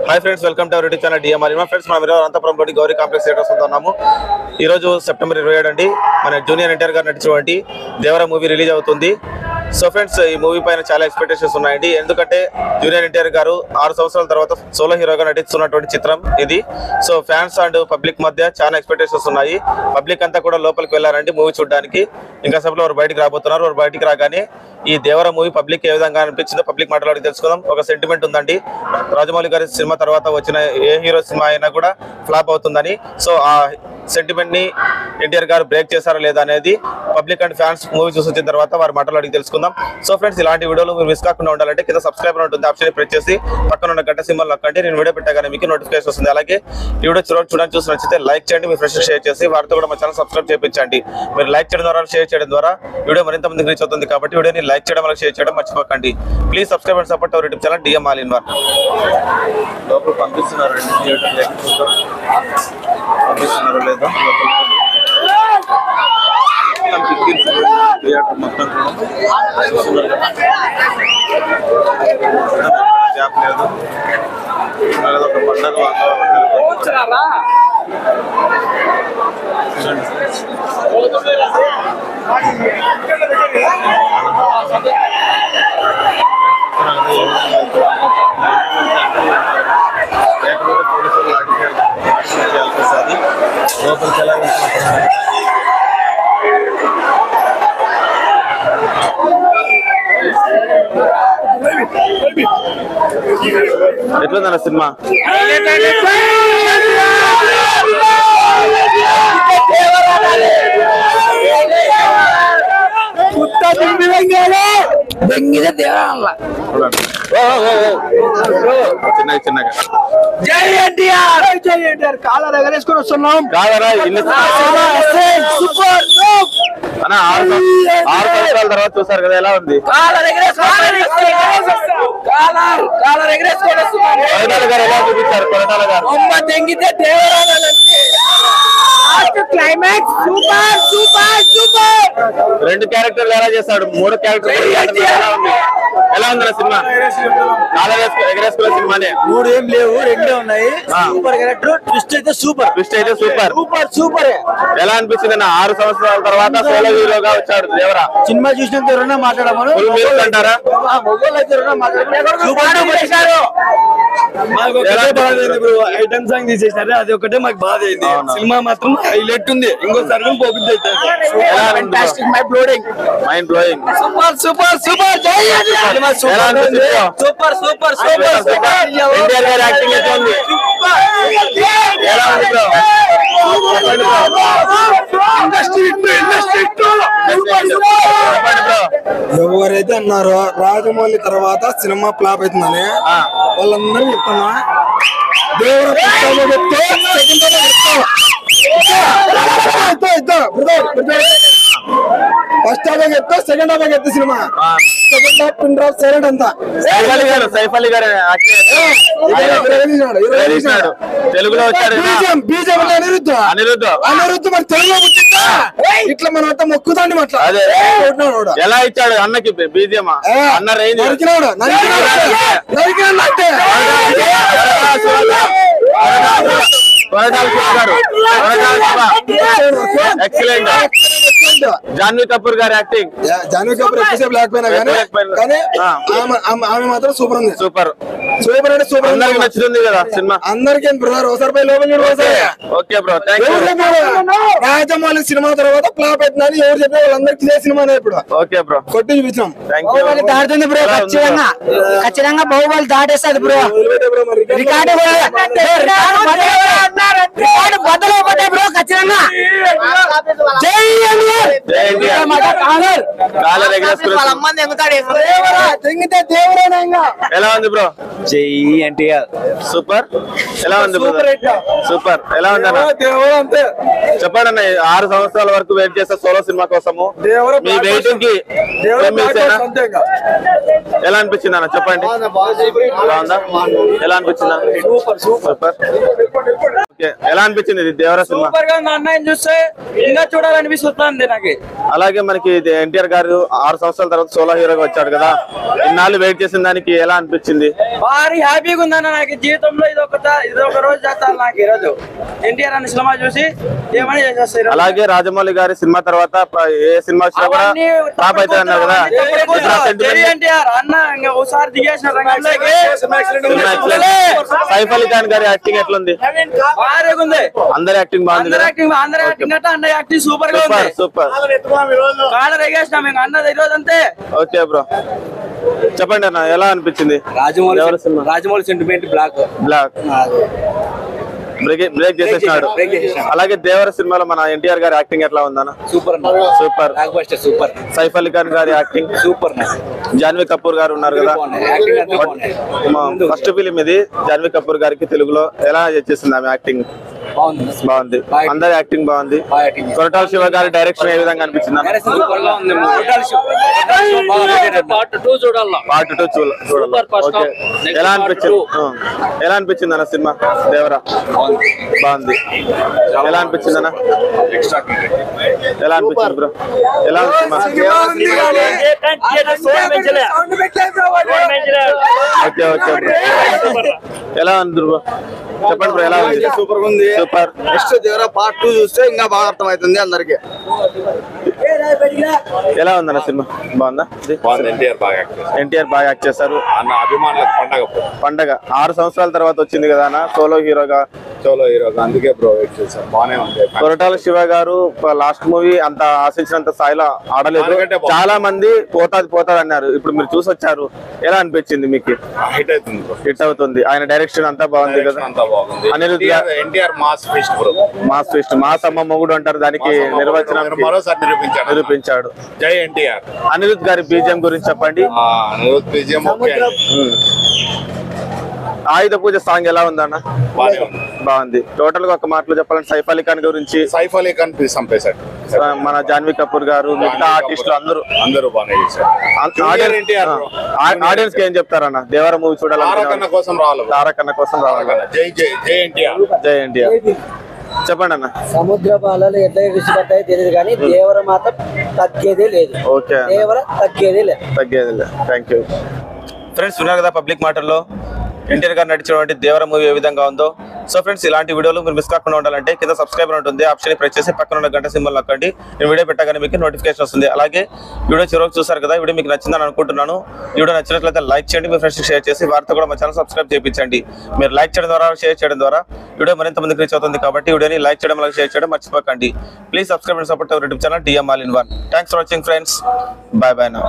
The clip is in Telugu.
High friends welcome to our YouTube channel DMR friends मैं Anantapuram Gauri complex theatres September 27 मन जूनियर एनटीआर गाరు నటించినటువంటి దేవర మూవీ రిలీజ్ అవుతుంది। సో ఫ్రెండ్స్ ఈ మూవీ పైన చాలా ఎక్స్పెక్టేషన్స్ ఉన్నాయండి, ఎందుకంటే జూనియర్ ఎన్టీఆర్ గారు 6 సంవత్సరాల తర్వాత సోలో హీరోగా నటిస్తున్నటువంటి చిత్రం ఇది। సో ఫ్యాన్స్ అండ్ పబ్లిక్ మధ్య చాలా ఎక్స్పెక్టేషన్స్ ఉన్నాయి। పబ్లిక్ అంతా కూడా లోపలికి వెళ్ళారండి మూవీ చూడడానికి। ఇంకా సభలో వారు బయటికి రాబోతున్నారు। వారు బయటికి రాగానే ఈ దేవర మూవీ పబ్లిక్ ఏ విధంగా అనిపించిందో పబ్లిక్ మాట్లాడి తెలుసుకుందాం। ఒక సెంటిమెంట్ ఉందండి, రాజమౌళి గారి సినిమా తర్వాత వచ్చిన ఏ హీరో సినిమా అయినా కూడా ఫ్లాప్ అవుతుందని। సో ఆ సెంటిమెంట్ ని ఎన్టీఆర్ గారు బ్రేక్ చేశారా లేదా అనేది పబ్లిక్ అండ్ ఫ్యాన్స్ మూవీ చూసి వచ్చిన తర్వాత వారి మాటలు అడిగి తెలుసుకుందాం। సో ఫ్రెండ్స్ ఇలాంటి వీడియోలు మీరు మిస్ కాకుండా ఉండాలంటే కింద సబ్స్క్రైబర్ ఉంటుంది ఆప్షన్ ప్రెస్ చేసి పక్కన ఉన్న గంట సింబల్ నొక్కండి। నేను వీడియో పెట్టగానే మీకు నోటిఫికేషన్ వస్తుంది। అలాగే ఈ వీడియో చూడడానికి చూసి నచ్చితే లైక్ చేయండి, మీ ఫ్రెండ్స్ షేర్ చేసి వారితో కూడా మా ఛానల్ సబ్స్క్రైబ్ చేయించండి। మీరు లైక్ చేయడం ద్వారా షేర్ చేయడం ద్వారా వీడియో మరింత మందికి రీచ్ అవుతుంది కాబట్టి వీడియోని లైక్ చేయడం అలాగే షేర్ చేయడం మర్చిపోకండి। Please subscribe and support our YouTube channel DM all in one. లోపల పంపిస్తున్నారు లేదా మొత్తం గ్యాప్ లేదు, ఒక పండగ లోపలికి ఎలా ఎట్లుందన్న సినిమా? చిన్నగా చిన్నగా జై ఎన్టీఆర్ జై ఎన్టీఆర్ కాలర్ ఎగరేసుకొని వస్తున్నాం। కాదరా సూపర్ అన్న 6 సంవత్సరాల తర్వాత చూసారు కదా, ఎలా ఉంది? కాలర్ ఎగరేసుకొని కొరటాల గారు ఎలా చూపించారు? కొరటాల గారు తెంగితే దేవరానంటే క్లైమాక్స్ సూపర్ సూపర్ సూపర్। 2 క్యారెక్టర్లు ఎలా చేస్తాడు, 3 క్యారెక్టర్లు ఎలా ఉంది సినిమా? కాలర్ ఎగరేసుకున్న సినిమానే 3 ఏం లేవు, 2 ఉన్నాయి। సూపర్ క్యారెక్టర్, ట్విస్ట్ అయితే సూపర్ సూపర్ సూపర్। ఎలా అనిపించింది అన్న 6 సంవత్సరాల తర్వాత సోలో హీరోగా వచ్చాడు దేవరా? సినిమా చూసినంత ఎవరన్నా మాట్లాడమను అంటారా? ఐటమ్ సాంగ్ తీసేసారు, అది ఒకటే మాకు బాధ అయింది। సినిమా మాత్రం హైలైట్ ఉంది, ఇంకోసారి mind blowing super super super జై super super super super. NTR గారి యాక్టింగ్ ఎట్లా ఉంది? ఎలా ఉంది బ్రో? ఎవరైతే అన్నారో రాజమౌళి తర్వాత సినిమా ఫ్లాప్ అవుతుందని వాళ్ళందరూ చెప్తున్నా, ఫస్ట్ హాఫ్ చెప్తా, సెకండ్ హాఫ్ చెప్తా cinema second half pin drop silent అంతా సైఫ్ అలీ గారు తెలుగులో వచ్చాడు, అనిరుద్ధ్ మరి తెలుగులో పుట్టిందా? ఇట్లా మనం అంతా మొక్కుతాండి అట్లా ఎలా ఇచ్చాడు అన్నకి బీజిఎం? అన్న రేంజ్ ఎక్సలెంట్। జాన్వీ కపూర్ గారి యాక్టింగ్, జాన్వీ కపూర్ ఎక్కువసేపు లేకపోయినా కానీ ఆమె మాత్రం సూపర్ ఉంది, సూపర్ సూపర్ అంటే సూపర్। అందరికి నచ్చుతుంది కదా సినిమా? అందరికీ బ్రదర్ ఒకసారి పోయి లోపల okay bro, thank you. Rajamouli cinema తర్వాత ఫ్లాప్ అవుతుందని ఎవరు చెప్పే వాళ్ళందరికీ ఇదే సినిమా ఇప్పుడు ఓకే బ్రో, కొట్టి చూపించాం। దాడుతుంది బ్రో, ఖచ్చితంగా బాహుబలి దాటేస్తుంది బ్రో, రికార్డు బద్దలైపోతాయి బ్రో ఖచ్చితంగా। జై ఎలా ఉంది బ్రో? జై ఎన్టీఆర్ సూపర్। ఎలా ఉంది సూపర్? ఎలా ఉంది అన్న? చెప్పండి అన్న, 6 సంవత్సరాల వరకు వెయిట్ చేస్తే సోలో సినిమా కోసము మీ వెయిటింగ్ కి ఎలా అనిపించింది అన్న? చెప్పండి, ఎలా అనిపించింది? సూపర్। ఎలా అనిపించింది ఇది దేవర సినిమా? సూపర్ గా అన్నయ్య చూస్తే ఇంకా చూడాలనిపిస్తుంది నాకు। అలాగే మనకి ఎన్టీఆర్ గారి గారు 6 సంవత్సరాల తర్వాత సోలో హీరోగా వచ్చాడు కదా, ఇన్నాళ్ళు వెయిట్ చేసిన దానికి ఎలా అనిపించింది? భారీ హ్యాపీగా ఉందన్న నాకు జీవితంలో ఇది ఒక రోజు చేస్తాను నాకు ఈరోజు ఎన్టీఆర్ అనే సినిమా చూసి ఏమని చేసేస్తారు. అలాగే రాజమౌళి గారి సినిమా తర్వాత ఏ సినిమా వచ్చినా కూడా టాప్ అవుతుంది అన్నారు కదా, అన్న ఒకసారి దిగేసిన రంగంలోకి. సైఫ్ అలీ ఖాన్ గారి యాక్టింగ్ ఎట్లుంది? భారీగా ఉంది, అందరి యాక్టింగ్ బాగుంది. అందరి యాక్టింగ్ అంటే అన్న యాక్టింగ్ సూపర్ గా ఉంది. సూపర్ కాలర్ ఎగేసినాం మేము అన్నది ఈరోజు అంతే. ఓకే బ్రో, చెప్పండి అన్న ఎలా అనిపించింది? రాజమౌళి సెంటిమెంట్ బ్లాక్ బ్రేక్ చేసేసినాడు. అలాగే దేవర సినిమాలో మన ఎన్టీఆర్ గారి యాక్టింగ్ ఎట్లా ఉందన్న? Super super. సైఫ్ అలీ ఖాన్ గారి యాక్టింగ్ సూపర్. జాన్వీ కపూర్ గారు ఉన్నారు కదా, ఫస్ట్ ఫిలిం ఇది. జాన్వీ కపూర్ గారికి తెలుగులో ఎలా చేసేసింది ఆమె యాక్టింగ్? బాగుంది, అందరి యాక్టింగ్ బాగుంది. కొరటాల శివ గారి డైరెక్షన్ ఏ విధంగా అనిపించింది? పార్ట్ 2 చూడాలి. ఎలా అనిపించింది అన్న సినిమా దేవరా? బాగుంది. ఎలా అనిపించింది అన్న? ఎలా అనిపించింది బ్రో? ఎలా ఉంది ఎలా ఉంది బ్రో? చెప్పండి బ్రో, ఎలా ఉంది? సూపర్ ఉంది. సూపర్. నెక్స్ట్ దేవరా పార్ట్ 2 చూస్తే ఇంకా బాగా అర్థమవుతుంది అందరికి. ఎలా ఉందన్న సినిమా? బాగుందా? ఎన్టీఆర్ బాగా యాక్ట్ చేశారు అన్న, అభిమానులకు పండగ 6 సంవత్సరాల తర్వాత వచ్చింది కదా అన్న సోలో హీరోగా. అందుకే బ్రో వెయిట్ చేశారు. బానే ఉంది. కొరటాల శివ గారు లాస్ట్ మూవీ అంత ఆశించినంత స్థాయిలో ఆడలేదు. చాలా మంది పోతాది అన్నారు. ఇప్పుడు మీరు చూసి వచ్చారు, ఎలా అనిపించింది మీకు? హిట్ అవుతుంది. ఆయన డైరెక్షన్ అంతా బాగుంది కదా. Anirudh NTR mass pest, mass అమ్మ మొగుడు అంటారు, దానికి నిర్వచనం నిరూపించాడు. జై ఎన్టీఆర్. అనిరుద్ధ్ గారి బీజిఎం గురించి చెప్పండి. ఆయుధ పూజ సాంగ్ ఎలా ఉందన్న? బాగుంది. టోటల్ గా ఒక మాటలో చెప్పాలంటే సైఫ్ అలీ ఖాన్ గురించి. సైఫ్ అలీ ఖాన్ చంపేశాడు. మన జాన్వీ కపూర్ గారు, మిగతా ఆర్టిస్టులు అందరూ బాగా చేశారు. ఆడియన్స్ కి ఏం చెప్తారన్న దేవర మూవీ చూడాలి? తారకన్న కోసం రావాలి. జై ఎన్టీఆర్. చెప్పండి అన్న. సముద్ర పాలలు ఎట్లా విసిపడతాయో తెలియదు కానీ దేవర మాత్రం తగ్గేదే లేదు. ఓకే, దేవర తగ్గేదే లేదు. Thank you. ఫ్రెండ్స్, విన్నారు కదా పబ్లిక్ మాటల్లో ఎన్టీఆర్ గారు నడిచినటువంటి దేవర మూవీ ఏ విధంగా ఉందో. సో ఫ్రెండ్స్, ఇలాంటి వీడియోలు మీరు మిస్ కాకుండా ఉండాలంటే కింద సబ్స్క్రైబర్ ఉంటుంది, ఆప్షన్ ప్రెస్ చేసి పక్కన ఉన్న గంట సింబల్ నొక్కండి. నేను వీడియో పెట్టగానే మీకు నోటిఫికేషన్ వస్తుంది. అలాగే వీడియో చివరికి చూసారు కదా, వీడియో మీకు నచ్చిందని అనుకుంటున్నాను. వీడియో నచ్చినట్లయితే లైక్ చేయండి, మీ ఫ్రెండ్స్కి షేర్ చేసి వారితో కూడా మా ఛానల్ సబ్స్క్రైబ్ చేయించండి. మీరు లైక్ చేయడం ద్వారా, షేర్ చేయడం ద్వారా వీడియో మరింత మందికి రీచ్ అవుతుంది. కాబట్టి వీడియోని లైక్ చేయడం, అలాగే షేర్ చేయడం మర్చిపోకండి. Please subscribe and support our YouTube channel DM All in One. Thanks for watching friends. By by now.